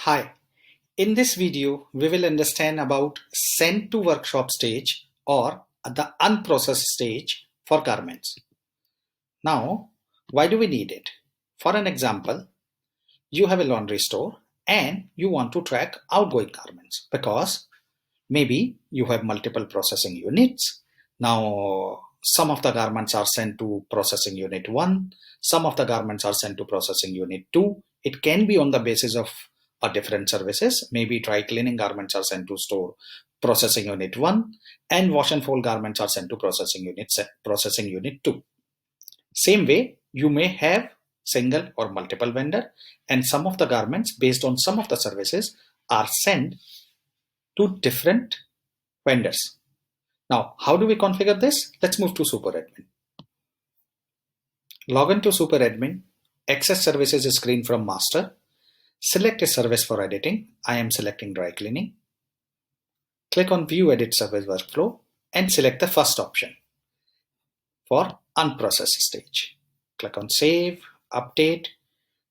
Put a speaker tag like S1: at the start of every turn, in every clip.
S1: Hi, in this video we will understand about send to workshop stage or the unprocessed stage for garments. Now, why do we need it? For an example, you have a laundry store and you want to track outgoing garments because maybe you have multiple processing units. Now, some of the garments are sent to processing unit 1, some of the garments are sent to processing unit 2. It can be on the basis of different services. Maybe dry cleaning garments are sent to store processing unit 1 and wash and fold garments are sent to processing unit 2. Same way, you may have single or multiple vendor and some of the garments based on some of the services are sent to different vendors. Now, how do we configure this? Let's move to SuperAdmin. Log into SuperAdmin, access services screen from master, select a service for editing. I am selecting dry cleaning. Click on view edit service workflow and select the first option for unprocessed stage. Click on save, update,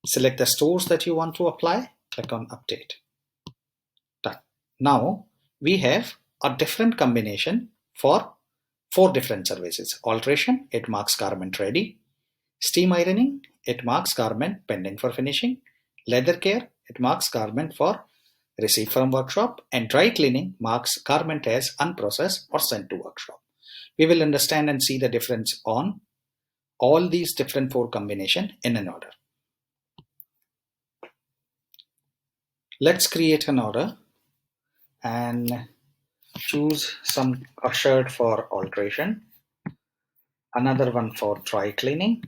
S1: select the stores that you want to apply, click on update. Done. Now we have a different combination for 4 different services. Alteration, it marks garment ready. Steam ironing, it marks garment pending for finishing. Leather care, it marks garment for receipt from workshop. And dry cleaning marks garment as unprocessed or sent to workshop. We will understand and see the difference on all these different 4 combinations in an order. Let's create an order and choose a shirt for alteration, another one for dry cleaning,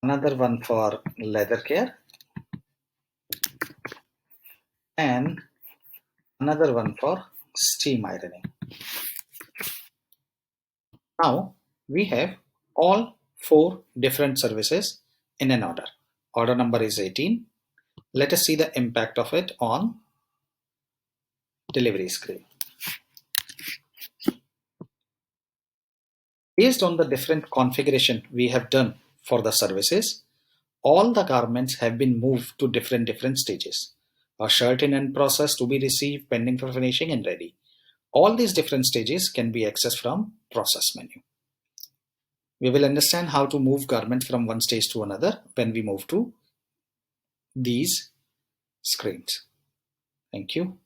S1: another one for leather care, and another one for steam ironing. Now we have all 4 different services in an order. Order number is 18. Let us see the impact of it on delivery screen. Based on the different configuration we have done for the services, all the garments have been moved to different stages. A shirt in end process to be received, pending for finishing, and ready. All these different stages can be accessed from process menu. We will understand how to move garments from one stage to another when we move to these screens. Thank you.